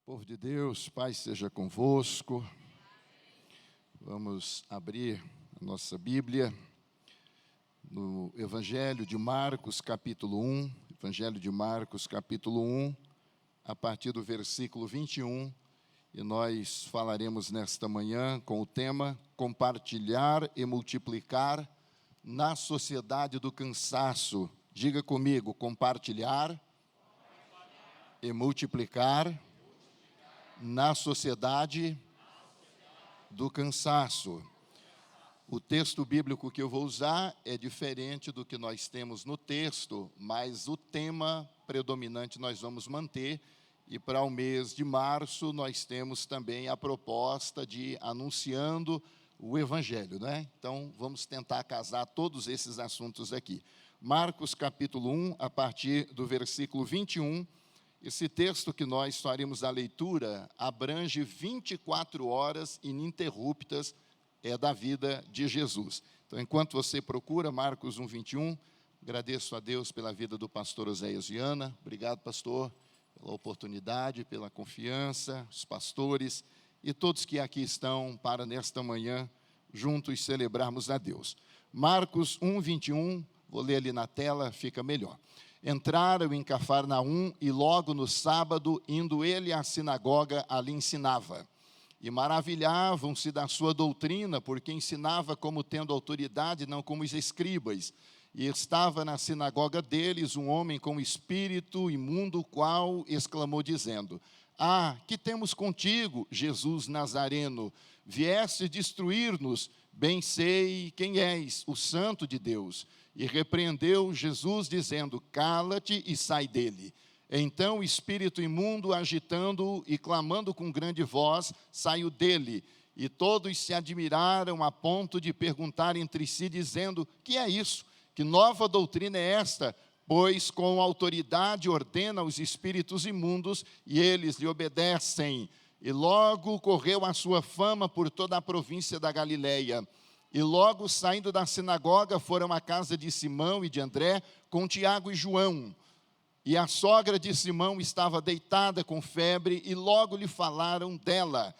Povo de Deus, paz seja convosco. Vamos abrir a nossa Bíblia no Evangelho de Marcos, capítulo 1. Evangelho de Marcos, capítulo 1, a partir do versículo 21. E nós falaremos nesta manhã com o tema Compartilhar e Multiplicar na Sociedade do Cansaço. Diga comigo, compartilhar e multiplicar na sociedade do cansaço. O texto bíblico que eu vou usar é diferente do que nós temos no texto, mas o tema predominante nós vamos manter. E para o mês de março nós temos também a proposta de anunciando o Evangelho, né? Então vamos tentar casar todos esses assuntos aqui. Marcos capítulo 1, a partir do versículo 21. Esse texto que nós faremos a leitura abrange 24 horas ininterruptas da vida de Jesus. Então, enquanto você procura Marcos 1, 21, agradeço a Deus pela vida do pastor Oséias Viana. Obrigado, pastor, pela oportunidade, pela confiança, os pastores e todos que aqui estão para, nesta manhã, juntos celebrarmos a Deus. Marcos 1, 21, vou ler ali na tela, fica melhor. Entraram em Cafarnaum e logo no sábado, indo ele à sinagoga, ali ensinava. E maravilhavam-se da sua doutrina, porque ensinava como tendo autoridade, não como os escribas. E estava na sinagoga deles um homem com espírito imundo, o qual exclamou dizendo: Ah, que temos contigo, Jesus Nazareno? Vieste destruir-nos, bem sei quem és, o Santo de Deus. E repreendeu Jesus, dizendo: Cala-te e sai dele. Então o espírito imundo, agitando-o e clamando com grande voz, saiu dele. E todos se admiraram a ponto de perguntar entre si, dizendo: Que é isso? Que nova doutrina é esta? Pois com autoridade ordena os espíritos imundos e eles lhe obedecem. E logo correu a sua fama por toda a província da Galileia. E logo saindo da sinagoga foram à casa de Simão e de André com Tiago e João. E a sogra de Simão estava deitada com febre e logo lhe falaram dela.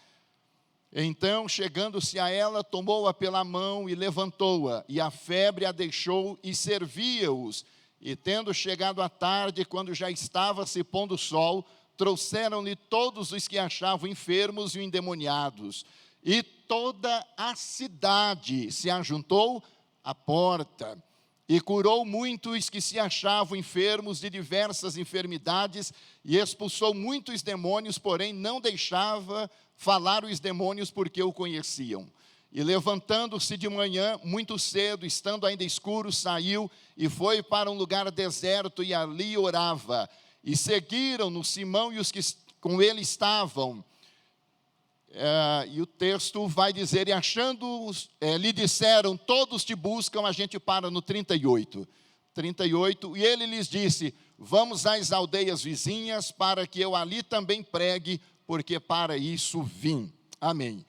Então, chegando-se a ela, tomou-a pela mão e levantou-a. E a febre a deixou e servia-os. E tendo chegado a tarde, quando já estava se pondo o sol, trouxeram-lhe todos os que achavam enfermos e endemoniados. E toda a cidade se ajuntou à porta, e curou muitos que se achavam enfermos de diversas enfermidades, e expulsou muitos demônios, porém não deixava falar os demônios, porque o conheciam. E levantando-se de manhã, muito cedo, estando ainda escuro, saiu e foi para um lugar deserto, e ali orava. E seguiram-no Simão e os que com ele estavam. E o texto vai dizer: e achando-os, lhe disseram, todos te buscam. A gente para no 38, e ele lhes disse: vamos às aldeias vizinhas, para que eu ali também pregue, porque para isso vim. Amém.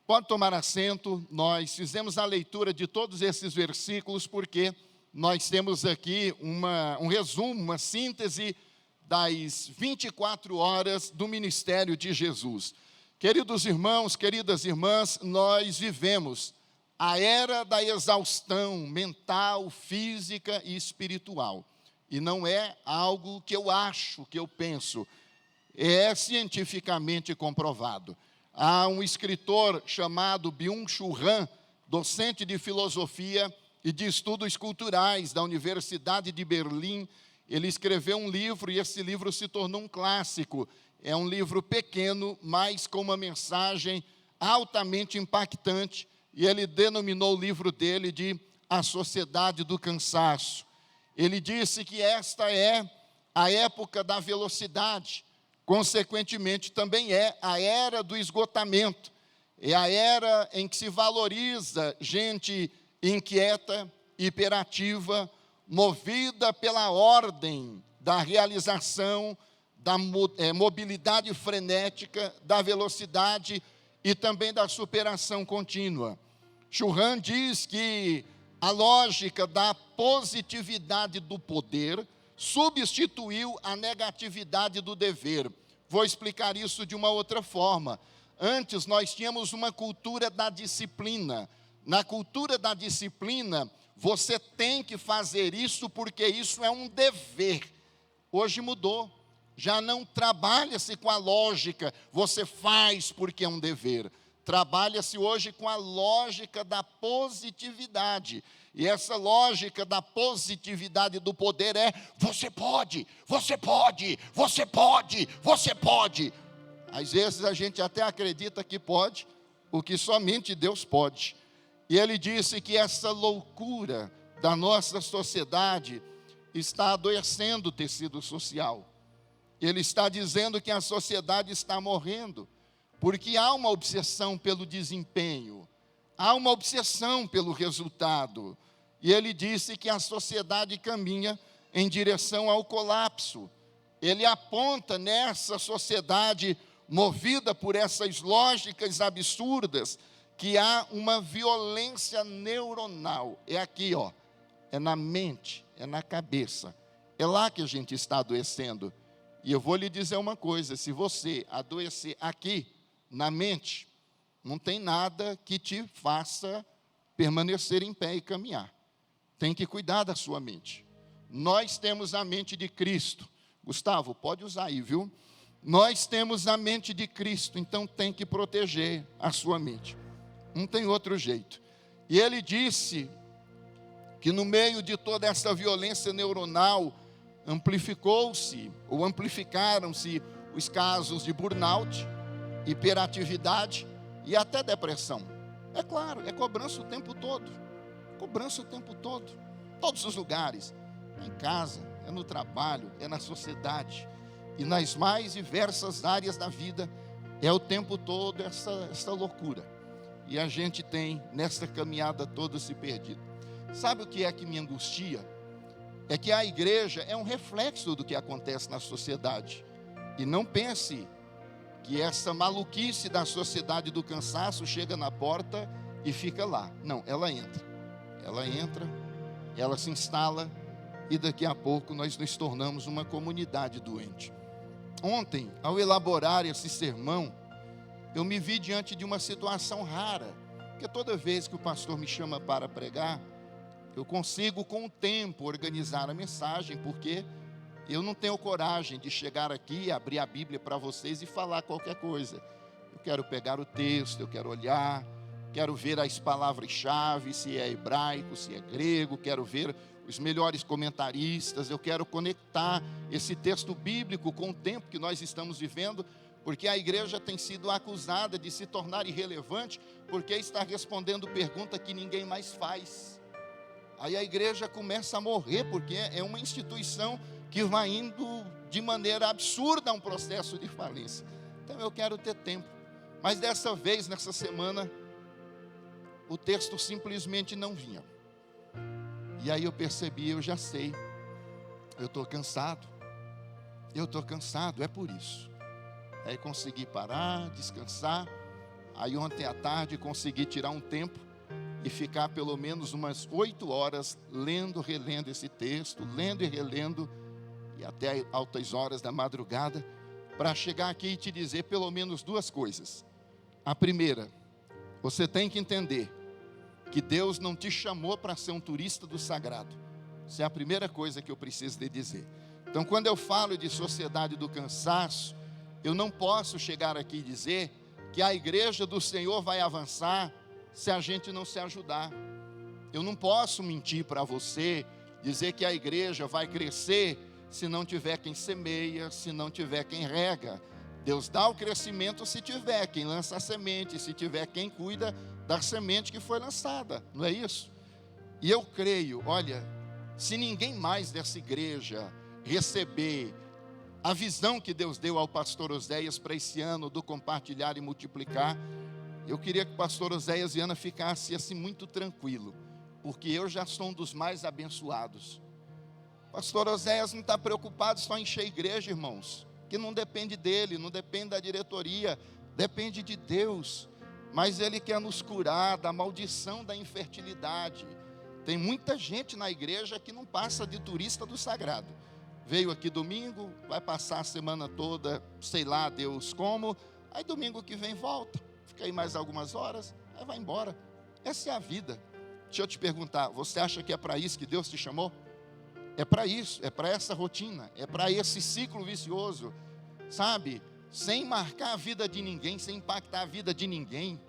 Pode tomar assento. Nós fizemos a leitura de todos esses versículos, porque nós temos aqui um resumo, uma síntese das 24 horas do ministério de Jesus. Queridos irmãos, queridas irmãs, nós vivemos a era da exaustão mental, física e espiritual. E não é algo que eu acho, que eu penso. É cientificamente comprovado. Há um escritor chamado Byung-Chul Han, docente de filosofia e de estudos culturais da Universidade de Berlim. Ele escreveu um livro e esse livro se tornou um clássico. É um livro pequeno, mas com uma mensagem altamente impactante. E ele denominou o livro dele de A Sociedade do Cansaço. Ele disse que esta é a época da velocidade. Consequentemente, também é a era do esgotamento. É a era em que se valoriza gente inquieta, hiperativa, movida pela ordem da realização, da mobilidade frenética, da velocidade e também da superação contínua. Chul Han diz que a lógica da positividade do poder substituiu a negatividade do dever. Vou explicar isso de uma outra forma. Antes nós tínhamos uma cultura da disciplina. Na cultura da disciplina, você tem que fazer isso porque isso é um dever. Hoje mudou. Já não trabalha-se com a lógica, você faz porque é um dever. Trabalha-se hoje com a lógica da positividade. E essa lógica da positividade do poder é: você pode, você pode, você pode, você pode. Às vezes a gente até acredita que pode, o que somente Deus pode. E ele disse que essa loucura da nossa sociedade está adoecendo o tecido social. Ele está dizendo que a sociedade está morrendo, porque há uma obsessão pelo desempenho, há uma obsessão pelo resultado. E ele disse que a sociedade caminha em direção ao colapso. Ele aponta nessa sociedade movida por essas lógicas absurdas, que há uma violência neuronal. É aqui, ó, é na mente, é na cabeça. É lá que a gente está adoecendo. E eu vou lhe dizer uma coisa: se você adoecer aqui, na mente, não tem nada que te faça permanecer em pé e caminhar. Tem que cuidar da sua mente. Nós temos a mente de Cristo. Gustavo, pode usar aí, viu? Nós temos a mente de Cristo, então tem que proteger a sua mente. Não tem outro jeito. E ele disse que no meio de toda essa violência neuronal, amplificaram-se os casos de burnout, hiperatividade e até depressão. É claro, é cobrança o tempo todo. Cobrança o tempo todo. Todos os lugares. É em casa, é no trabalho, é na sociedade. E nas mais diversas áreas da vida, é o tempo todo essa loucura. E a gente tem, nessa caminhada toda, se perdido. Sabe o que é que me angustia? É que a igreja é um reflexo do que acontece na sociedade. E não pense que essa maluquice da sociedade do cansaço chega na porta e fica lá. Não, ela entra. Ela entra, ela se instala e daqui a pouco nós nos tornamos uma comunidade doente. Ontem, ao elaborar esse sermão, eu me vi diante de uma situação rara, porque toda vez que o pastor me chama para pregar, eu consigo com o tempo organizar a mensagem, porque eu não tenho coragem de chegar aqui, abrir a Bíblia para vocês e falar qualquer coisa. Eu quero pegar o texto, eu quero olhar, quero ver as palavras-chave, se é hebraico, se é grego, quero ver os melhores comentaristas, eu quero conectar esse texto bíblico com o tempo que nós estamos vivendo, porque a igreja tem sido acusada de se tornar irrelevante, porque está respondendo pergunta que ninguém mais faz. Aí a igreja começa a morrer, porque é uma instituição que vai indo de maneira absurda a um processo de falência. Então eu quero ter tempo, mas dessa vez, nessa semana, o texto simplesmente não vinha. E aí eu percebi, eu já sei, eu estou cansado, é por isso. Aí consegui parar, descansar. Aí ontem à tarde consegui tirar um tempo e ficar pelo menos umas 8 horas lendo, relendo esse texto, lendo e relendo, e até altas horas da madrugada, para chegar aqui e te dizer pelo menos 2 coisas. A primeira, você tem que entender que Deus não te chamou para ser um turista do sagrado. Isso é a primeira coisa que eu preciso lhe dizer. Então, quando eu falo de sociedade do cansaço, eu não posso chegar aqui e dizer que a igreja do Senhor vai avançar se a gente não se ajudar. Eu não posso mentir para você, dizer que a igreja vai crescer se não tiver quem semeia, se não tiver quem rega. Deus dá o crescimento se tiver quem lança a semente, se tiver quem cuida da semente que foi lançada, não é isso? E eu creio, olha, se ninguém mais dessa igreja receber a visão que Deus deu ao pastor Oséias para esse ano do compartilhar e multiplicar, eu queria que o pastor Oséias e Ana ficasse assim muito tranquilo, porque eu já sou um dos mais abençoados. Pastor Oséias não está preocupado só em encher a igreja, irmãos, que não depende dele, não depende da diretoria, depende de Deus. Mas Ele quer nos curar da maldição da infertilidade. Tem muita gente na igreja que não passa de turista do sagrado. veio aqui domingo, vai passar a semana toda, sei lá Deus como, aí domingo que vem volta, fica aí mais algumas horas, aí vai embora. Essa é a vida. Deixa eu te perguntar, você acha que é para isso que Deus te chamou? É para isso, é para essa rotina, é para esse ciclo vicioso, sabe? Sem marcar a vida de ninguém, sem impactar a vida de ninguém.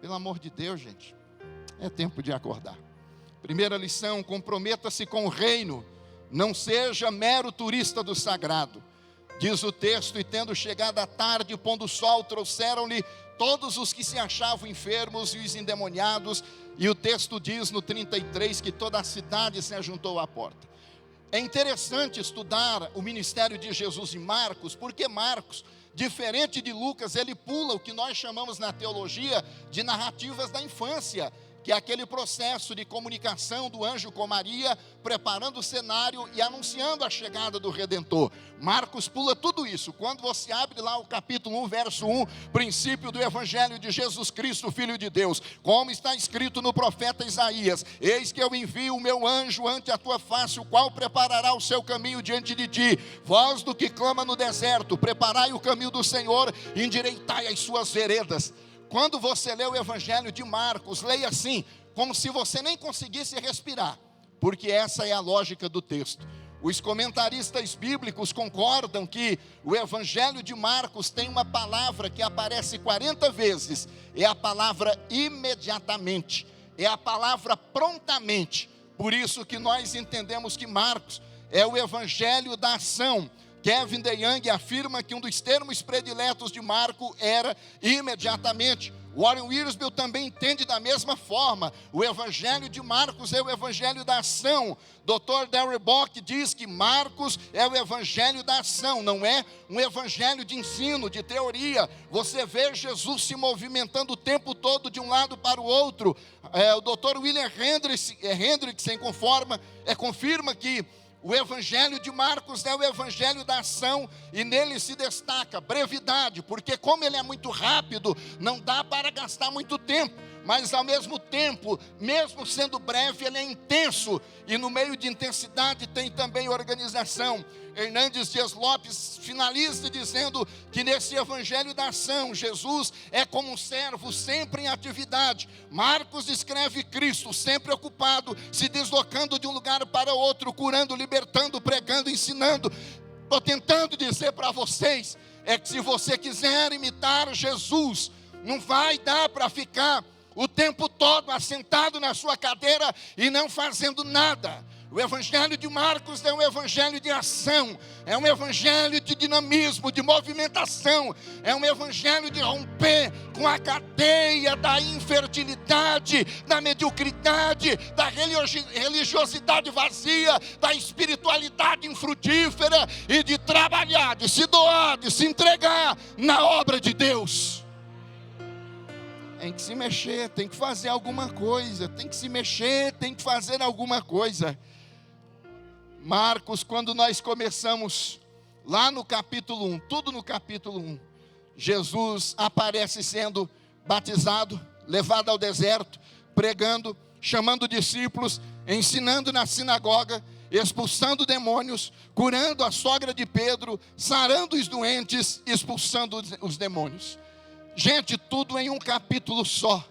Pelo amor de Deus, gente, é tempo de acordar. Primeira lição: comprometa-se com o reino, não seja mero turista do sagrado. Diz o texto: e tendo chegado a tarde, pondo o sol, trouxeram-lhe todos os que se achavam enfermos e os endemoniados. E o texto diz no 33 que toda a cidade se ajuntou à porta. É interessante estudar o ministério de Jesus em Marcos, porque Marcos, diferente de Lucas, ele pula o que nós chamamos na teologia de narrativas da infância, que é aquele processo de comunicação do anjo com Maria, preparando o cenário e anunciando a chegada do Redentor. Marcos pula tudo isso. Quando você abre lá o capítulo 1, verso 1, princípio do Evangelho de Jesus Cristo, Filho de Deus, como está escrito no profeta Isaías: eis que eu envio o meu anjo ante a tua face, o qual preparará o seu caminho diante de ti. Voz do que clama no deserto, preparai o caminho do Senhor, endireitai as suas veredas. Quando você lê o Evangelho de Marcos, leia assim, como se você nem conseguisse respirar, porque essa é a lógica do texto. Os comentaristas bíblicos concordam que o Evangelho de Marcos tem uma palavra que aparece 40 vezes, é a palavra imediatamente, é a palavra prontamente. Por isso que nós entendemos que Marcos é o Evangelho da ação. Kevin DeYoung afirma que um dos termos prediletos de Marco era imediatamente. Warren Wiersbe também entende da mesma forma. O Evangelho de Marcos é o Evangelho da ação. Dr. Darrell Bock diz que Marcos é o Evangelho da ação, não é um Evangelho de ensino, de teoria. Você vê Jesus se movimentando o tempo todo de um lado para o outro. O Dr. William Hendrickson confirma que o Evangelho de Marcos é o Evangelho da ação, e nele se destaca brevidade, porque como ele é muito rápido, não dá para gastar muito tempo, mas ao mesmo tempo, mesmo sendo breve, ele é intenso, e no meio de intensidade tem também organização. Hernandes Dias Lopes finaliza dizendo que nesse Evangelho da ação, Jesus é como um servo sempre em atividade. Marcos descreve Cristo sempre ocupado, se deslocando de um lugar para outro, curando, libertando, pregando, ensinando. Estou tentando dizer para vocês, é que se você quiser imitar Jesus, não vai dar para ficar o tempo todo assentado na sua cadeira e não fazendo nada. O Evangelho de Marcos é um Evangelho de ação, é um Evangelho de dinamismo, de movimentação, é um Evangelho de romper com a cadeia da infertilidade, da mediocridade, da religiosidade vazia, da espiritualidade infrutífera, e de trabalhar, de se doar, de se entregar na obra de Deus. Tem que se mexer, tem que fazer alguma coisa, tem que se mexer, tem que fazer alguma coisa. Marcos, quando nós começamos lá no capítulo 1, tudo no capítulo 1, Jesus aparece sendo batizado, levado ao deserto, pregando, chamando discípulos, ensinando na sinagoga, expulsando demônios, curando a sogra de Pedro, sarando os doentes, expulsando os demônios. Gente, tudo em um capítulo só,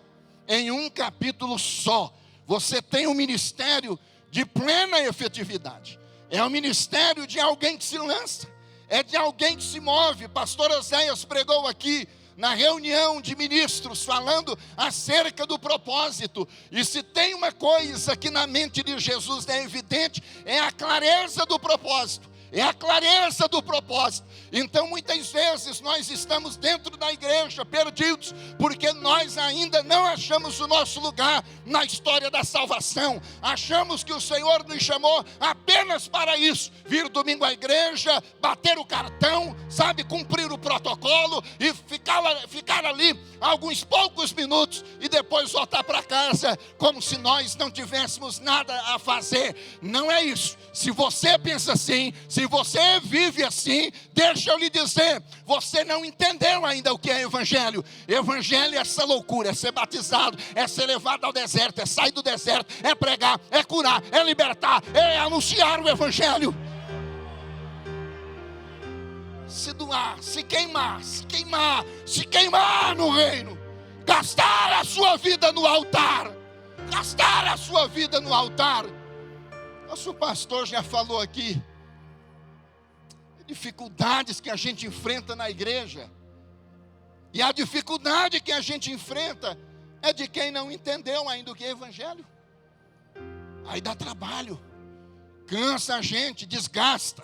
em um capítulo só. Você tem um ministério de plena efetividade. É um ministério de alguém que se lança, é de alguém que se move. Pastor Oséias pregou aqui na reunião de ministros, falando acerca do propósito. E se tem uma coisa que na mente de Jesus é evidente, é a clareza do propósito. É a clareza do propósito. Então muitas vezes nós estamos dentro da igreja perdidos, porque nós ainda não achamos o nosso lugar na história da salvação. Achamos que o Senhor nos chamou apenas para isso: vir domingo à igreja, bater o cartão, sabe, cumprir o protocolo e ficar ali alguns poucos minutos e depois voltar para casa como se nós não tivéssemos nada a fazer. Não é isso. Se você pensa assim, se você vive assim, deixa eu lhe dizer, você não entendeu ainda o que é evangelho. Evangelho é essa loucura, é ser batizado, é ser levado ao deserto, é sair do deserto, é pregar, é curar, é libertar, é anunciar o evangelho. se doar, se queimar no reino, gastar a sua vida no altar, Nosso pastor já falou aqui, dificuldades que a gente enfrenta na igreja, e a dificuldade que a gente enfrenta é de quem não entendeu ainda o que é evangelho. Aí dá trabalho, cansa a gente, desgasta,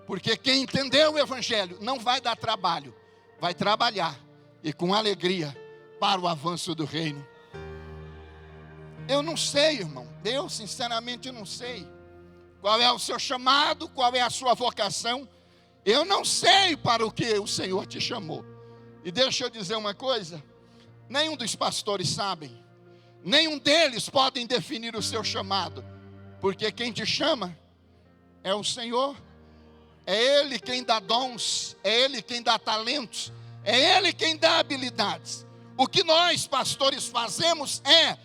porque quem entendeu o evangelho não vai dar trabalho, vai trabalhar, e com alegria, para o avanço do reino. Eu não sei, irmão, eu sinceramente não sei qual é o seu chamado, qual é a sua vocação. Eu não sei para o que o Senhor te chamou. E deixa eu dizer uma coisa, nenhum dos pastores sabem, nenhum deles podem definir o seu chamado, porque quem te chama é o Senhor. É Ele quem dá dons, é Ele quem dá talentos, é Ele quem dá habilidades. O que nós pastores fazemos é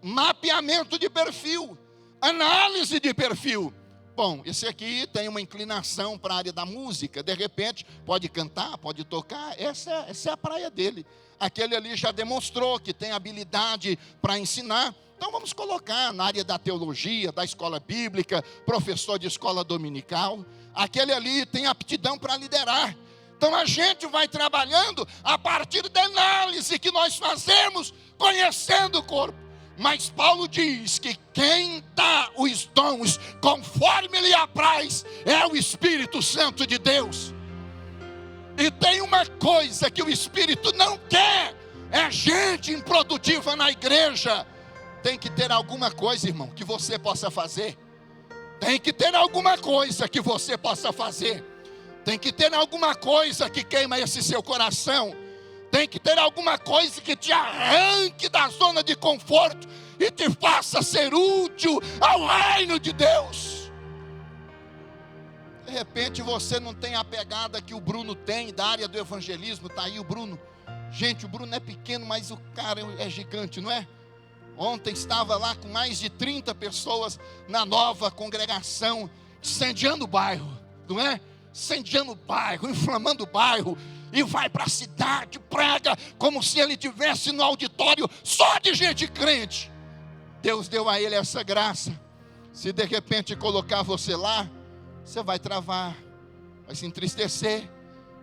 mapeamento de perfil, análise de perfil. Bom, esse aqui tem uma inclinação para a área da música, de repente pode cantar, pode tocar, essa é a praia dele. Aquele ali já demonstrou que tem habilidade para ensinar, então vamos colocar na área da teologia, da escola bíblica, professor de escola dominical. Aquele ali tem aptidão para liderar. Então a gente vai trabalhando a partir da análise que nós fazemos, conhecendo o corpo. Mas Paulo diz que quem dá os dons conforme lhe apraz é o Espírito Santo de Deus. E tem uma coisa que o Espírito não quer, é gente improdutiva na igreja. Tem que ter alguma coisa, irmão, que você possa fazer. Tem que ter alguma coisa que você possa fazer. Tem que ter alguma coisa que queima esse seu coração. Tem que ter alguma coisa que te arranque da zona de conforto e te faça ser útil ao reino de Deus. De repente você não tem a pegada que o Bruno tem da área do evangelismo. Está aí o Bruno. Gente, o Bruno é pequeno, mas o cara é gigante, não é? Ontem estava lá com mais de 30 pessoas na nova congregação, incendiando o bairro, não é? Incendiando o bairro, inflamando o bairro, e vai para a cidade, prega como se ele estivesse no auditório só de gente crente. Deus deu a ele essa graça. Se de repente colocar você lá, você vai travar, vai se entristecer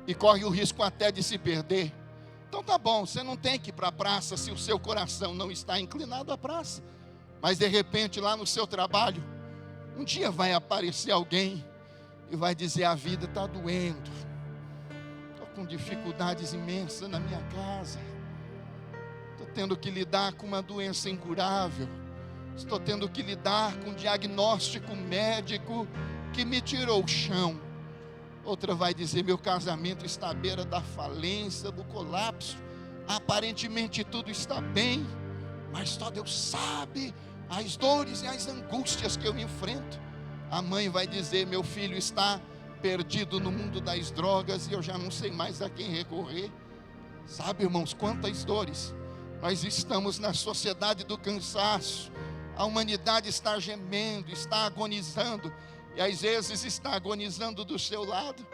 e corre o risco até de se perder. Então tá bom, você não tem que ir para a praça se o seu coração não está inclinado à praça. Mas de repente lá no seu trabalho, um dia vai aparecer alguém e vai dizer: a vida está doendo, estou com dificuldades imensas na minha casa, estou tendo que lidar com uma doença incurável, estou tendo que lidar com um diagnóstico médico que me tirou o chão. Outra vai dizer: meu casamento está à beira da falência, do colapso. Aparentemente tudo está bem, mas só Deus sabe as dores e as angústias que eu enfrento. A mãe vai dizer: meu filho está perdido no mundo das drogas e eu já não sei mais a quem recorrer. Sabe, irmãos, quantas dores. Nós estamos na sociedade do cansaço. A humanidade está gemendo, está agonizando. E às vezes está agonizando do seu lado.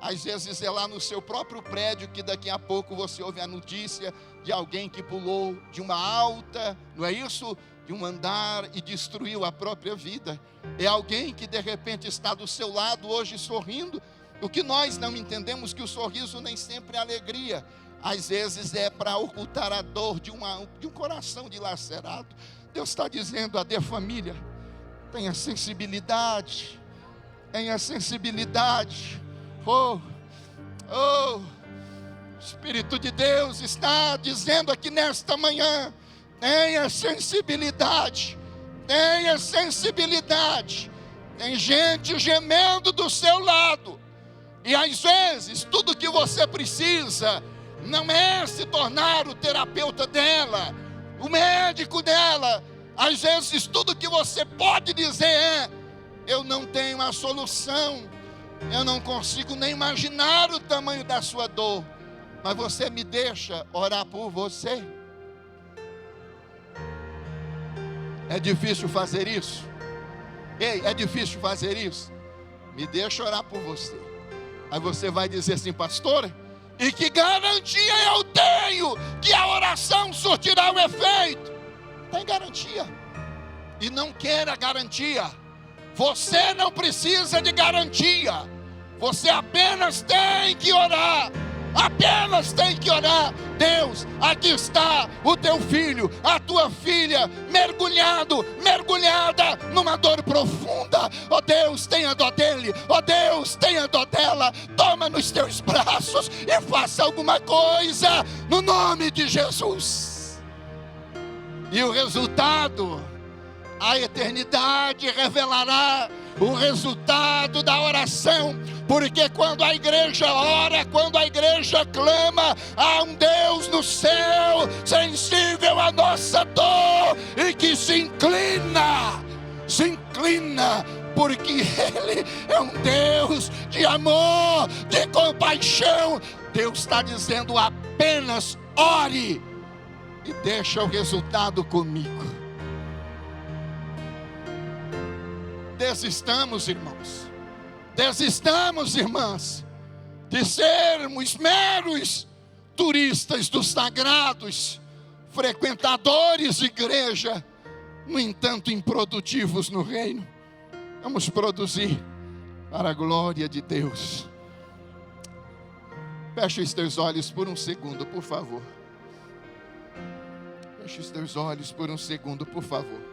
Às vezes é lá no seu próprio prédio que daqui a pouco você ouve a notícia de alguém que pulou de uma alta, não é isso? De um andar e destruiu a própria vida. É alguém que de repente está do seu lado hoje sorrindo. O que nós não entendemos que o sorriso nem sempre é alegria. Às vezes é para ocultar a dor de um coração dilacerado. Deus está dizendo: a família, tenha sensibilidade. Tenha sensibilidade. Oh, o Espírito de Deus está dizendo aqui nesta manhã: tenha sensibilidade. Tenha sensibilidade. Tem gente gemendo do seu lado. E às vezes tudo que você precisa não é se tornar o terapeuta dela, o médico dela. Às vezes tudo que você pode dizer é: eu não tenho a solução, eu não consigo nem imaginar o tamanho da sua dor, mas você me deixa orar por você. É difícil fazer isso? Ei, é difícil fazer isso? Me deixa orar por você. Aí você vai dizer assim: pastor, e que garantia eu tenho que a oração surtirá o efeito? Tem garantia. E não queira garantia. Você não precisa de garantia. Você apenas tem que orar. Apenas tem que orar. Deus, aqui está o teu filho, a tua filha, mergulhada numa dor profunda. Ó Deus, tenha dó dele. Ó Deus, tenha dó dela. Toma nos teus braços e faça alguma coisa no nome de Jesus. E o resultado, a eternidade revelará o resultado da oração, porque quando a igreja ora, quando a igreja clama, há um Deus no céu, sensível à nossa dor, e que se inclina, porque Ele é um Deus de amor, de compaixão. Deus está dizendo: apenas ore, e deixa o resultado comigo. Desistamos, irmãos, irmãs, de sermos meros turistas dos sagrados, frequentadores de igreja, no entanto improdutivos no reino. Vamos produzir para a glória de Deus. Feche os teus olhos por um segundo, por favor. Feche os teus olhos por um segundo, por favor.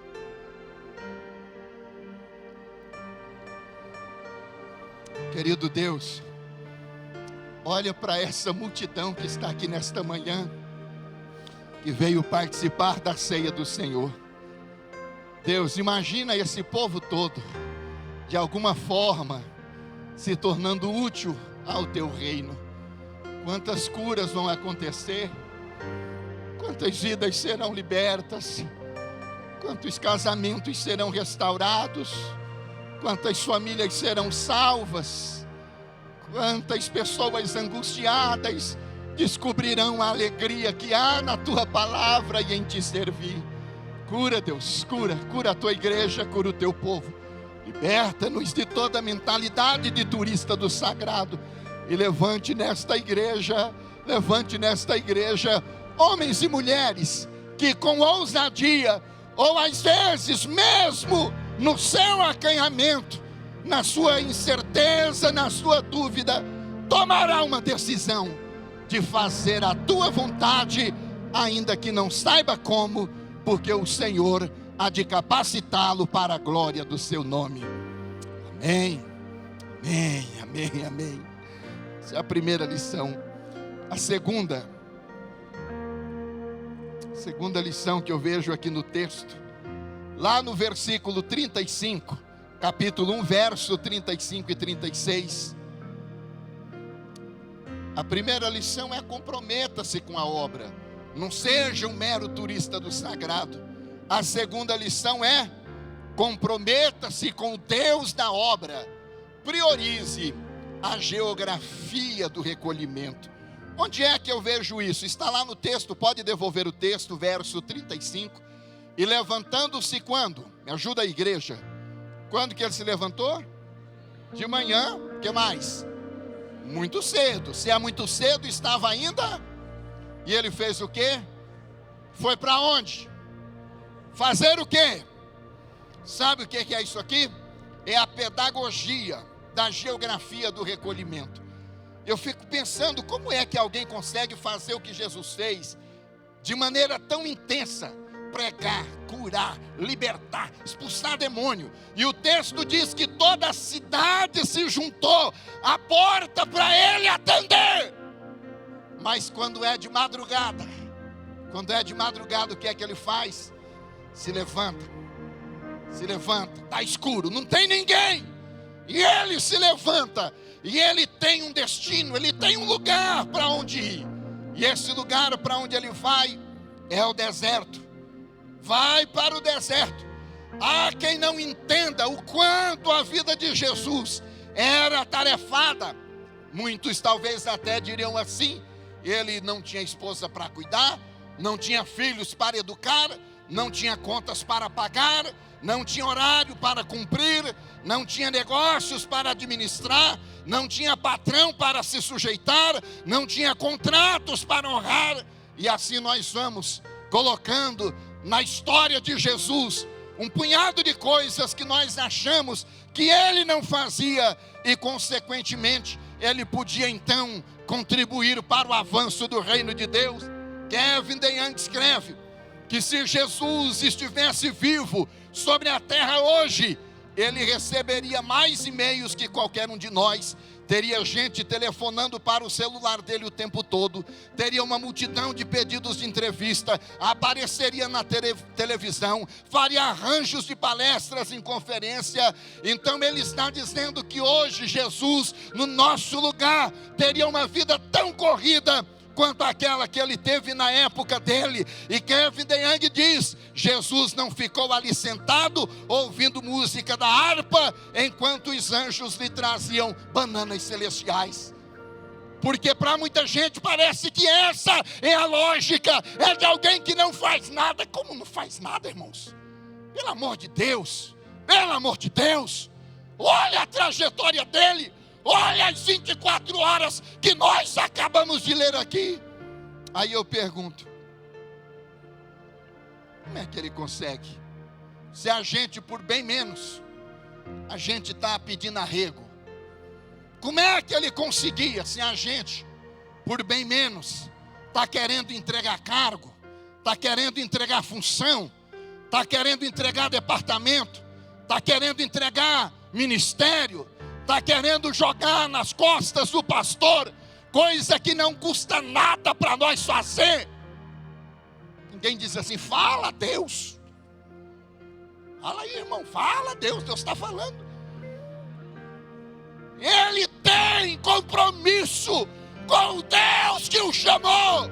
Querido Deus, olha para essa multidão que está aqui nesta manhã, que veio participar da ceia do Senhor. Deus, imagina esse povo todo, de alguma forma, se tornando útil ao teu reino. Quantas curas vão acontecer, quantas vidas serão libertas, quantos casamentos serão restaurados, quantas famílias serão salvas, quantas pessoas angustiadas descobrirão a alegria que há na tua palavra e em te servir. Cura, Deus, cura a tua igreja, cura o teu povo. Liberta-nos de toda a mentalidade de turista do sagrado. E levante nesta igreja homens e mulheres que com ousadia, ou às vezes mesmo no seu acanhamento, na sua incerteza, na sua dúvida, tomará uma decisão de fazer a tua vontade, ainda que não saiba como, porque o Senhor há de capacitá-lo para a glória do seu nome. Amém, amém, amém, amém. Essa é a primeira lição. A segunda lição que eu vejo aqui no texto, lá no versículo 35, capítulo 1, verso 35 e 36. A primeira lição é: comprometa-se com a obra, não seja um mero turista do sagrado. A segunda lição é: comprometa-se com o Deus da obra, priorize a geografia do recolhimento. Onde é que eu vejo isso? Está lá no texto, pode devolver o texto, verso 35. E levantando-se quando? Me ajuda a igreja. Quando que ele se levantou? De manhã. O que mais? Muito cedo. Se é muito cedo, estava ainda. E ele fez o quê? Foi para onde? Fazer o quê? Sabe o que é isso aqui? É a pedagogia da geografia do recolhimento. Eu fico pensando, como é que alguém consegue fazer o que Jesus fez de maneira tão intensa? Pregar, curar, libertar, expulsar demônio. E o texto diz que toda a cidade se juntou à porta para ele atender. Mas quando é de madrugada, o que é que ele faz? Se levanta, está escuro, não tem ninguém. E ele se levanta, e ele tem um destino, ele tem um lugar para onde ir. E esse lugar para onde ele vai é o deserto. Vai para o deserto. Há quem não entenda o quanto a vida de Jesus era atarefada. Muitos talvez até diriam assim: ele não tinha esposa para cuidar, não tinha filhos para educar, não tinha contas para pagar, não tinha horário para cumprir, não tinha negócios para administrar, não tinha patrão para se sujeitar, não tinha contratos para honrar. E assim nós vamos colocando na história de Jesus um punhado de coisas que nós achamos que ele não fazia e, consequentemente, ele podia então contribuir para o avanço do reino de Deus. Kevin DeYoung escreve que se Jesus estivesse vivo sobre a terra hoje, ele receberia mais e-mails que qualquer um de nós, teria gente telefonando para o celular dele o tempo todo, teria uma multidão de pedidos de entrevista, apareceria na televisão, faria arranjos de palestras em conferência. Então ele está dizendo que hoje Jesus, no nosso lugar, teria uma vida tão corrida quanto aquela que ele teve na época dele. E Kevin DeYoung diz: Jesus não ficou ali sentado ouvindo música da harpa enquanto os anjos lhe traziam bananas celestiais. Porque para muita gente parece que essa é a lógica, é de alguém que não faz nada. Como não faz nada, irmãos? Pelo amor de Deus, pelo amor de Deus, olha a trajetória dele. Olha as 24 horas que nós acabamos de ler aqui. Aí eu pergunto, como é que ele consegue? Se a gente, por bem menos, a gente está pedindo arrego. Como é que ele conseguia, se a gente, por bem menos, está querendo entregar cargo, está querendo entregar função, está querendo entregar departamento, está querendo entregar ministério, está querendo jogar nas costas do pastor coisa que não custa nada para nós fazer. Ninguém diz assim: fala a Deus. Fala aí, irmão, fala a Deus. Deus está falando. Ele tem compromisso com o Deus que o chamou.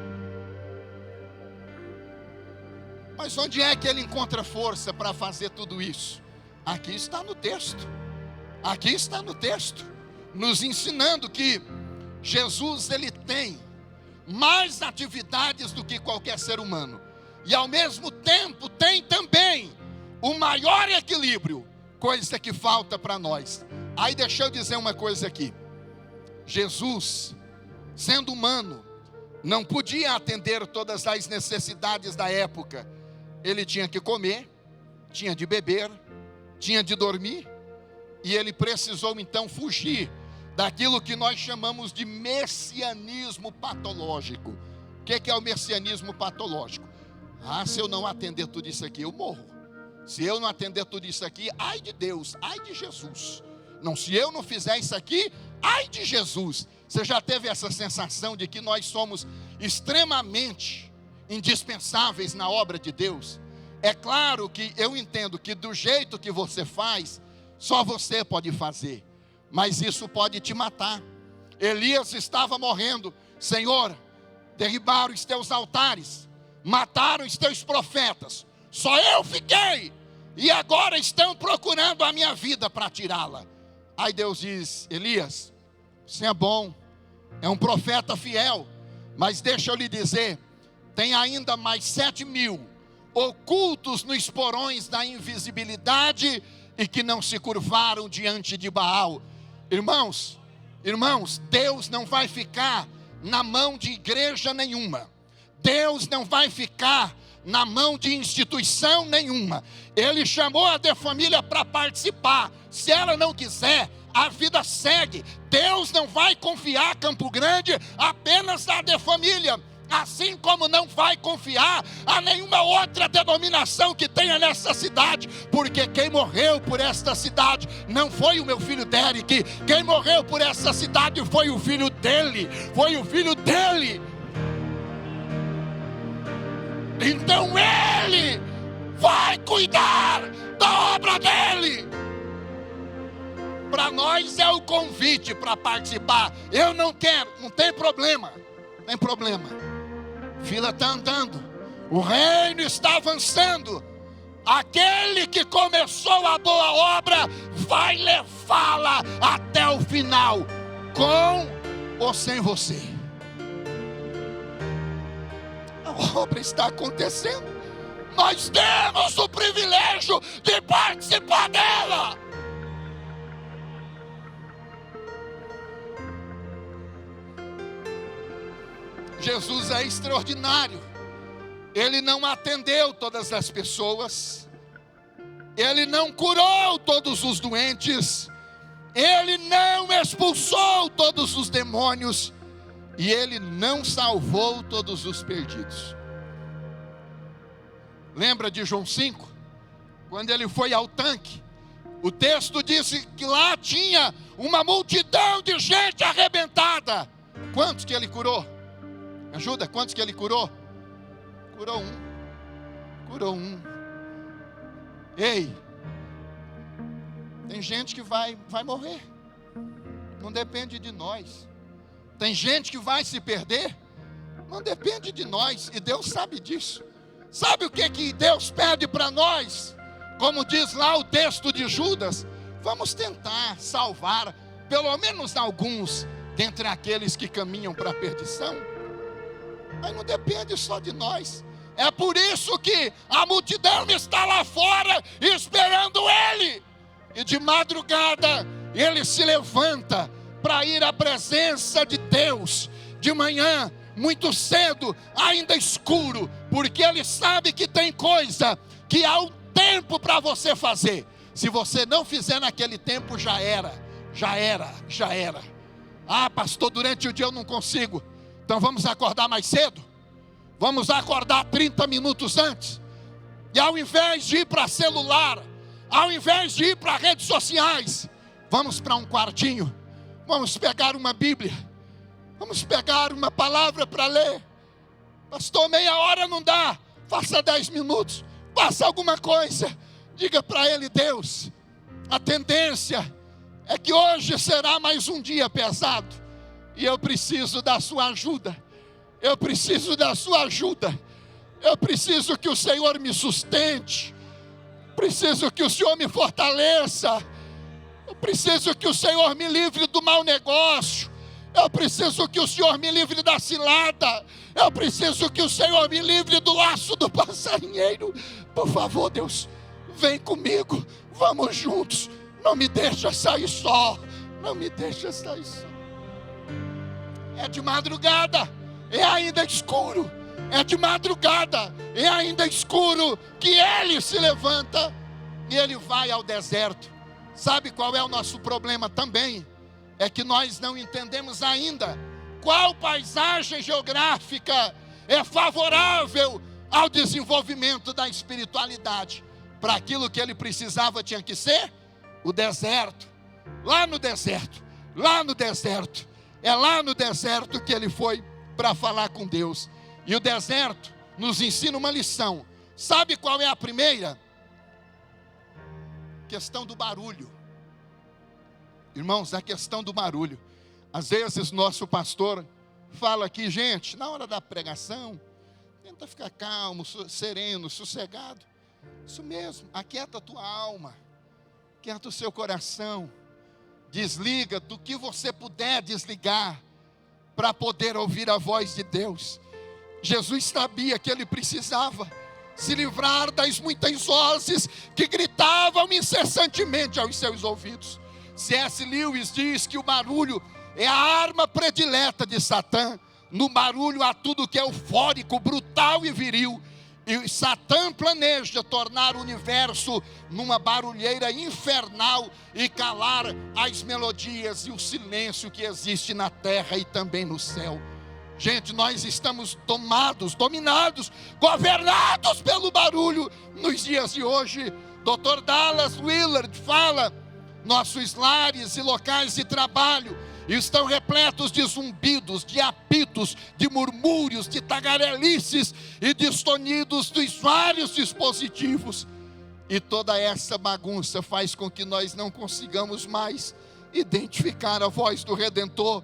Mas onde é que ele encontra força para fazer tudo isso? Aqui está no texto. Aqui está no texto, nos ensinando que Jesus, ele tem mais atividades do que qualquer ser humano. E ao mesmo tempo tem também o maior equilíbrio, coisa que falta para nós. Aí deixa eu dizer uma coisa aqui. Jesus, sendo humano, não podia atender todas as necessidades da época. Ele tinha que comer, tinha de beber, tinha de dormir. E ele precisou então fugir daquilo que nós chamamos de messianismo patológico. O que é o messianismo patológico? Se eu não atender tudo isso aqui, eu morro. Se eu não atender tudo isso aqui, ai de Deus, ai de Jesus. Não, se eu não fizer isso aqui, ai de Jesus. Você já teve essa sensação de que nós somos extremamente indispensáveis na obra de Deus? É claro que eu entendo que do jeito que você faz, só você pode fazer, mas isso pode te matar. Elias estava morrendo. Senhor, derribaram os teus altares, mataram os teus profetas, só eu fiquei, e agora estão procurando a minha vida para tirá-la. Aí Deus diz: Elias, você é bom, é um profeta fiel, mas deixa eu lhe dizer, tem ainda mais 7.000 ocultos nos porões da invisibilidade e que não se curvaram diante de Baal. Irmãos, Deus não vai ficar na mão de igreja nenhuma. Deus não vai ficar na mão de instituição nenhuma. Ele chamou a De Família para participar. Se ela não quiser, a vida segue. Deus não vai confiar Campo Grande apenas à De Família, assim como não vai confiar a nenhuma outra denominação que tenha nessa cidade, porque quem morreu por esta cidade não foi o meu filho Derek, quem morreu por essa cidade foi o filho dele, Então ele vai cuidar da obra dele. Para nós é o convite para participar. Eu não quero, não tem problema. Fila está andando, o reino está avançando. Aquele que começou a boa obra vai levá-la até o final, com ou sem você. A obra está acontecendo. nós temos o privilégio de participar dela. Jesus é extraordinário. Ele não atendeu todas as pessoas, Ele não curou todos os doentes, Ele não expulsou todos os demônios, e Ele não salvou todos os perdidos. Lembra de João 5? Quando Ele foi ao tanque, o texto disse que lá tinha uma multidão de gente arrebentada. Quantos que Ele curou? Ajuda, quantos que Ele curou? Curou um. Ei, tem gente que vai morrer, não depende de nós. Tem gente que vai se perder, não depende de nós, e Deus sabe disso. Sabe o que Deus pede para nós? Como diz lá o texto de Judas, vamos tentar salvar pelo menos alguns dentre aqueles que caminham para a perdição. Mas não depende só de nós. É por isso que a multidão está lá fora esperando Ele. E de madrugada Ele se levanta para ir à presença de Deus. De manhã, muito cedo, ainda escuro, porque Ele sabe que tem coisa que há um tempo para você fazer. Se você não fizer naquele tempo, já era. Ah, pastor, durante o dia eu não consigo. Então vamos acordar mais cedo? Vamos acordar 30 minutos antes. E ao invés de ir para celular, ao invés de ir para redes sociais, vamos para um quartinho. Vamos pegar uma Bíblia. Vamos pegar uma palavra para ler. Pastor, meia hora não dá. Faça 10 minutos. Faça alguma coisa. Diga para Ele: Deus, a tendência é que hoje será mais um dia pesado. E eu preciso da sua ajuda. Eu preciso da sua ajuda. Eu preciso que o Senhor me sustente. Preciso que o Senhor me fortaleça. Eu preciso que o Senhor me livre do mau negócio. Eu preciso que o Senhor me livre da cilada. Eu preciso que o Senhor me livre do laço do passarinheiro. Por favor, Deus, vem comigo. Vamos juntos. Não me deixa sair só. Não me deixa sair só. É de madrugada. É ainda escuro. É de madrugada. É ainda escuro que Ele se levanta e Ele vai ao deserto. Sabe qual é o nosso problema também? É que nós não entendemos ainda qual paisagem geográfica é favorável ao desenvolvimento da espiritualidade. Para aquilo que ele precisava tinha que ser o deserto. Lá no deserto. É lá no deserto que ele foi para falar com Deus. E o deserto nos ensina uma lição. Sabe qual é a primeira? Questão do barulho. Irmãos, a questão do barulho. Às vezes nosso pastor fala aqui: gente, na hora da pregação, tenta ficar calmo, sereno, sossegado. Isso mesmo, aquieta a tua alma, aquieta o seu coração. Desliga do que você puder desligar, para poder ouvir a voz de Deus. Jesus sabia que ele precisava se livrar das muitas vozes que gritavam incessantemente aos seus ouvidos. C.S. Lewis diz que o barulho é a arma predileta de Satã. No barulho há tudo que é eufórico, brutal e viril. E Satã planeja tornar o universo numa barulheira infernal e calar as melodias e o silêncio que existe na terra e também no céu. Gente, nós estamos dominados, governados pelo barulho nos dias de hoje. Dr. Dallas Willard fala: nossos lares e locais de trabalho estão repletos de zumbidos, de apitos, de murmúrios, de tagarelices e de estonidos dos vários dispositivos. E toda essa bagunça faz com que nós não consigamos mais identificar a voz do Redentor.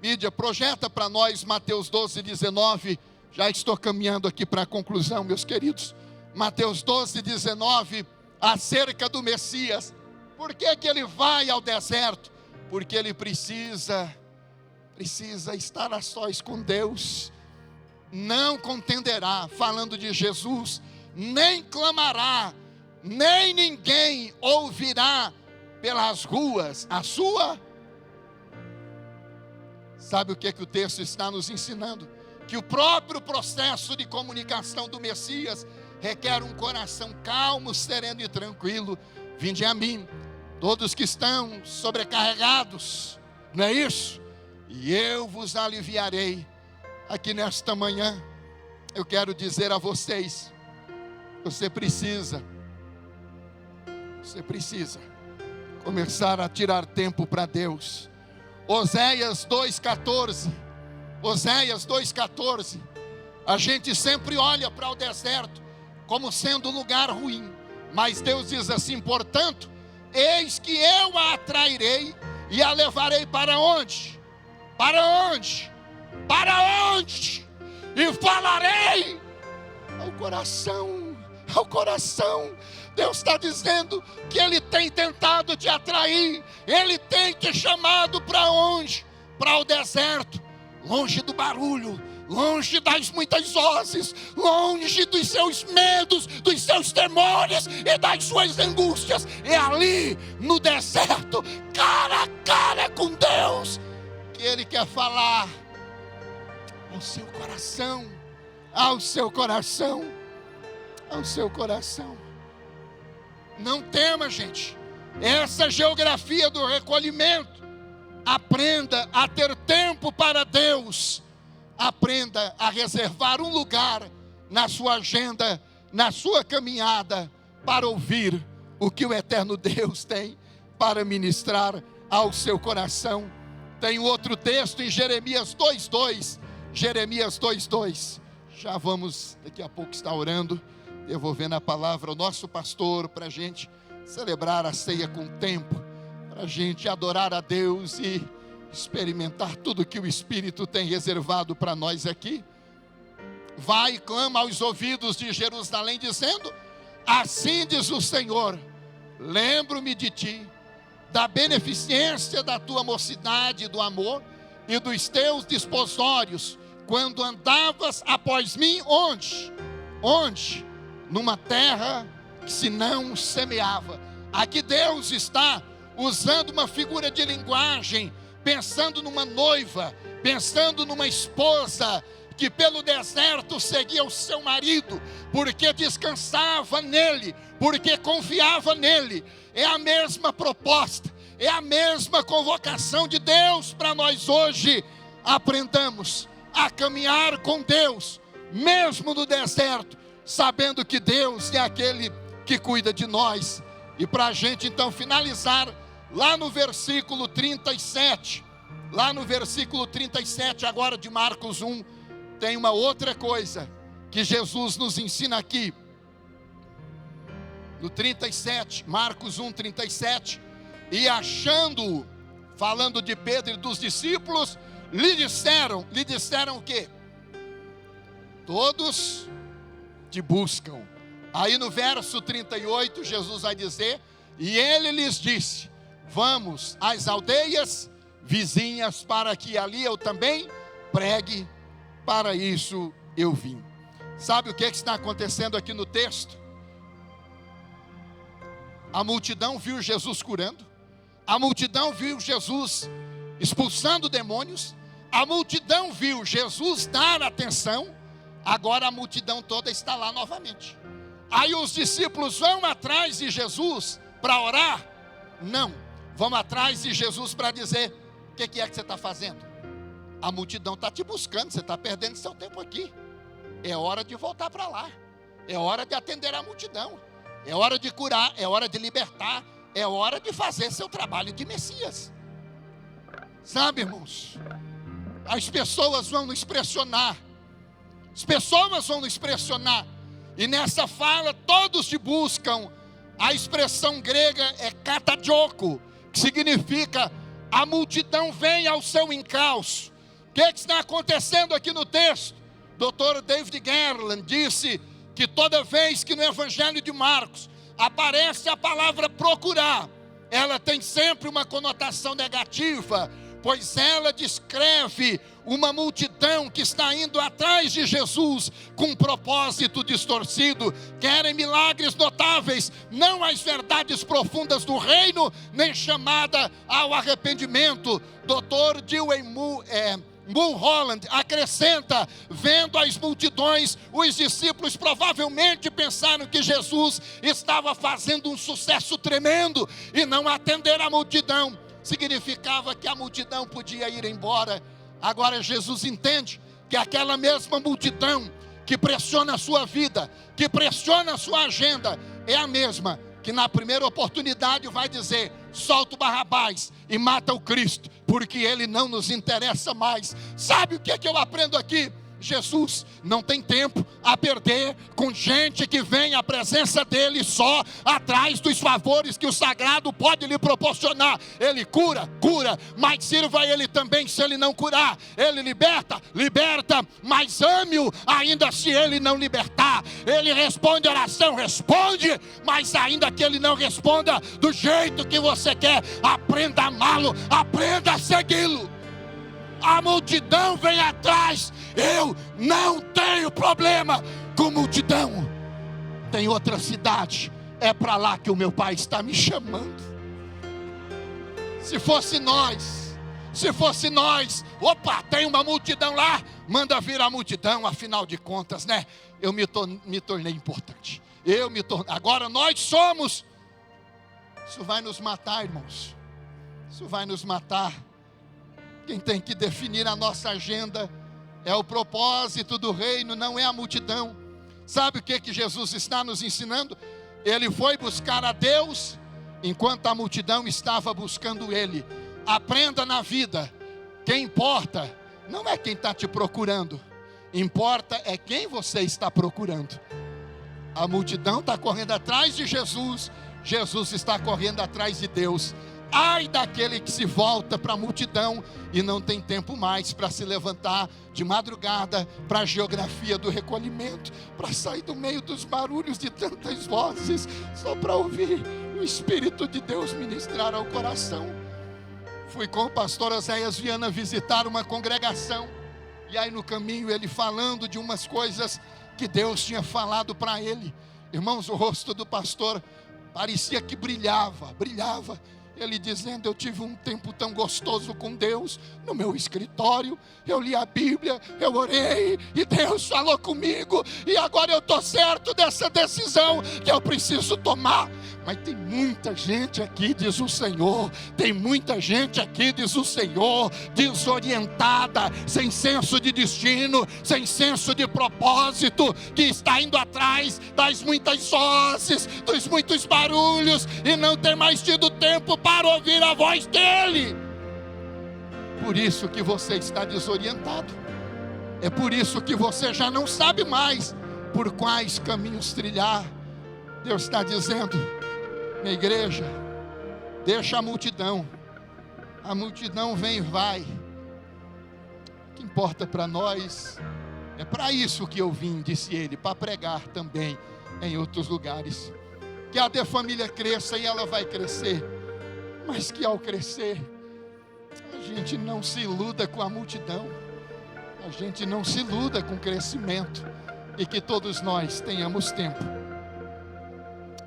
Mídia, projeta para nós Mateus 12:19. Já estou caminhando aqui para a conclusão, meus queridos. Mateus 12:19, acerca do Messias. Por que ele vai ao deserto? Porque ele precisa estar a sós com Deus. Não contenderá, falando de Jesus, nem clamará, nem ninguém ouvirá pelas ruas a sua. Sabe o que o texto está nos ensinando? Que o próprio processo de comunicação do Messias requer um coração calmo, sereno e tranquilo. Vinde a mim, todos que estão sobrecarregados, não é isso? E eu vos aliviarei. Aqui nesta manhã, eu quero dizer a vocês, você precisa começar a tirar tempo para Deus. Oséias 2,14, a gente sempre olha para o deserto como sendo um lugar ruim, mas Deus diz assim: portanto, eis que eu a atrairei e a levarei para onde? Para onde? Para onde? E falarei ao coração. Deus está dizendo que Ele tem tentado te atrair, Ele tem te chamado para onde? Para o deserto, longe do barulho, longe das muitas vozes, longe dos seus medos, dos seus temores e das suas angústias. É ali no deserto, cara a cara com Deus, que Ele quer falar ao seu coração, ao seu coração, ao seu coração. Não tema, gente, essa geografia do recolhimento. Aprenda a ter tempo para Deus. Aprenda a reservar um lugar na sua agenda, na sua caminhada, para ouvir o que o eterno Deus tem para ministrar ao seu coração. Tem outro texto em Jeremias 2:2. Jeremias 2:2. Já vamos, daqui a pouco, estar orando, devolvendo a palavra ao nosso pastor, para a gente celebrar a ceia com tempo, para a gente adorar a Deus e experimentar tudo que o Espírito tem reservado para nós aqui. Vai e clama aos ouvidos de Jerusalém, dizendo: assim diz o Senhor, lembro-me de ti, da beneficência da tua mocidade e do amor, e dos teus desposórios, quando andavas após mim, onde? Onde? Numa terra que se não semeava. Aqui Deus está usando uma figura de linguagem, pensando numa noiva, pensando numa esposa, que pelo deserto seguia o seu marido, porque descansava nele, porque confiava nele. É a mesma proposta, é a mesma convocação de Deus para nós hoje. Aprendamos a caminhar com Deus, mesmo no deserto, sabendo que Deus é aquele que cuida de nós. E para a gente então finalizar, lá no versículo 37, agora de Marcos 1, tem uma outra coisa que Jesus nos ensina aqui. No 37, Marcos 1, 37, e achando-o, falando de Pedro e dos discípulos, lhe disseram o quê? Todos te buscam. Aí no verso 38, Jesus vai dizer: e ele lhes disse: vamos às aldeias vizinhas, para que ali eu também pregue, para isso eu vim. Sabe o que está acontecendo aqui no texto? A multidão viu Jesus curando, a multidão viu Jesus expulsando demônios, a multidão viu Jesus dar atenção. Agora a multidão toda está lá novamente. Aí os discípulos vão atrás de Jesus para orar? Não, vão atrás de Jesus para dizer: o que é que você está fazendo? A multidão está te buscando, você está perdendo seu tempo aqui. É hora de voltar para lá, é hora de atender a multidão, é hora de curar, é hora de libertar, é hora de fazer seu trabalho de Messias. Sabe, irmãos, as pessoas vão nos pressionar, e nessa fala todos te buscam. A expressão grega é katadioko, que significa a multidão vem ao seu encalço. O que está acontecendo aqui no texto? Dr. David Garland disse que toda vez que no Evangelho de Marcos aparece a palavra procurar, ela tem sempre uma conotação negativa, pois ela descreve uma multidão que está indo atrás de Jesus com um propósito distorcido. Querem milagres notáveis, não as verdades profundas do reino, nem chamada ao arrependimento. Dr. Dewey Mulholland acrescenta: vendo as multidões, os discípulos provavelmente pensaram que Jesus estava fazendo um sucesso tremendo, e não atender a multidão significava que a multidão podia ir embora. Agora Jesus entende que aquela mesma multidão que pressiona a sua vida, que pressiona a sua agenda, é a mesma que na primeira oportunidade vai dizer: solta o Barrabás e mata o Cristo, porque ele não nos interessa mais. Sabe o que é que eu aprendo aqui? Jesus não tem tempo a perder com gente que vem à presença dele só atrás dos favores que o sagrado pode lhe proporcionar. Ele cura, mas sirva ele também se ele não curar. Ele liberta, mas ame-o ainda se ele não libertar. Ele responde a oração, responde, mas ainda que ele não responda do jeito que você quer, aprenda a amá-lo, aprenda a segui-lo. A multidão vem atrás. Eu não tenho problema com multidão. Tem outra cidade, é para lá que o meu pai está me chamando. Se fosse nós, opa, tem uma multidão lá, manda vir a multidão. Afinal de contas, né? Eu me tornei importante. Agora nós somos. Isso vai nos matar, irmãos. Isso vai nos matar. Quem tem que definir a nossa agenda é o propósito do reino, não é a multidão. Sabe o que Jesus está nos ensinando? Ele foi buscar a Deus, enquanto a multidão estava buscando Ele. Aprenda na vida, quem importa não é quem está te procurando, importa é quem você está procurando. A multidão está correndo atrás de Jesus, Jesus está correndo atrás de Deus. Ai daquele que se volta para a multidão e não tem tempo mais para se levantar de madrugada para a geografia do recolhimento, para sair do meio dos barulhos de tantas vozes, só para ouvir o Espírito de Deus ministrar ao coração. Fui com o pastor Oséias Viana visitar uma congregação, e aí no caminho ele falando de umas coisas que Deus tinha falado para ele. Irmãos, o rosto do pastor parecia que brilhava. Ele dizendo: eu tive um tempo tão gostoso com Deus no meu escritório, eu li a Bíblia, eu orei e Deus falou comigo, e agora eu estou certo dessa decisão que eu preciso tomar. Mas tem muita gente aqui, diz o Senhor, desorientada, sem senso de destino, sem senso de propósito, que está indo atrás das muitas vozes, dos muitos barulhos, e não tem mais tido tempo para ouvir a voz dele. Por isso que você está desorientado, é por isso que você já não sabe mais por quais caminhos trilhar. Deus está dizendo: minha igreja, deixa a multidão vem e vai. O que importa para nós, é para isso que eu vim, disse ele, para pregar também em outros lugares. Que a de família cresça, e ela vai crescer, mas que ao crescer, a gente não se iluda com a multidão, a gente não se iluda com o crescimento, e que todos nós tenhamos tempo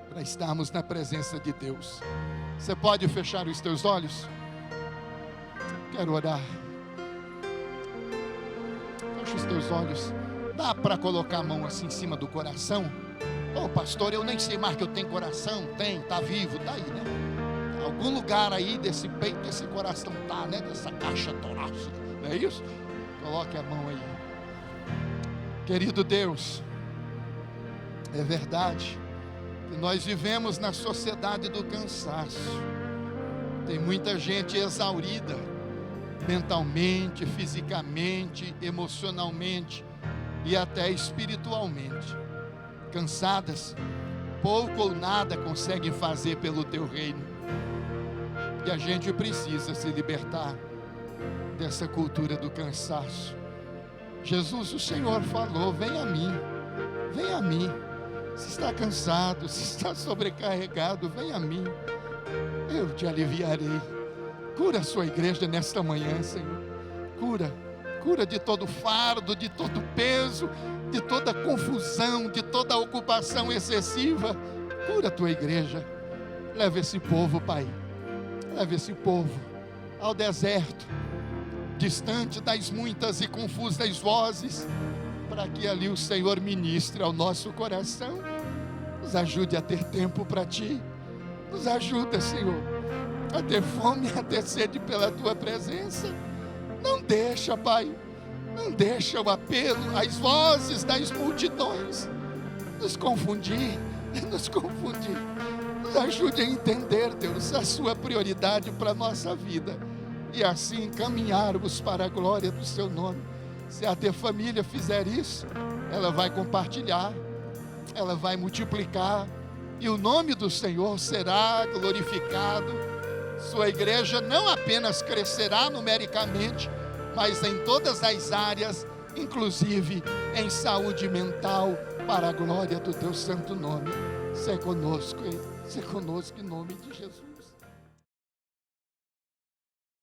para estarmos na presença de Deus. Você pode fechar os teus olhos? Quero orar. Fecha os teus olhos. Dá para colocar a mão assim em cima do coração? Ô pastor, eu nem sei mais que eu tenho coração. Tem, está vivo, está aí, né? Algum lugar aí desse peito, esse coração está, né? Dessa caixa torácica, não é isso? Coloque a mão aí. Querido Deus, é verdade que nós vivemos na sociedade do cansaço. Tem muita gente exaurida, mentalmente, fisicamente, emocionalmente e até espiritualmente. Cansadas, pouco ou nada conseguem fazer pelo teu reino. E a gente precisa se libertar dessa cultura do cansaço. Jesus, o Senhor falou: vem a mim, vem a mim. Se está cansado, se está sobrecarregado, vem a mim, eu te aliviarei. Cura a sua igreja nesta manhã, Senhor. Cura de todo fardo, de todo peso, de toda confusão, de toda ocupação excessiva. Cura a tua igreja. Leva esse povo, Pai. Leva esse povo ao deserto, distante das muitas e confusas vozes, para que ali o Senhor ministre ao nosso coração. Nos ajude a ter tempo para Ti. Nos ajuda, Senhor, a ter fome, a ter sede pela Tua presença. Não deixa, Pai, não deixa o apelo, as vozes das multidões nos confundir. Nos ajude a entender, Deus, a Sua prioridade para a nossa vida, e assim caminharmos para a glória do Seu nome. Se a tua família fizer isso, ela vai compartilhar, ela vai multiplicar, e o nome do Senhor será glorificado. Sua igreja não apenas crescerá numericamente, mas em todas as áreas, inclusive em saúde mental, para a glória do teu santo nome. Sê conosco em nome de Jesus.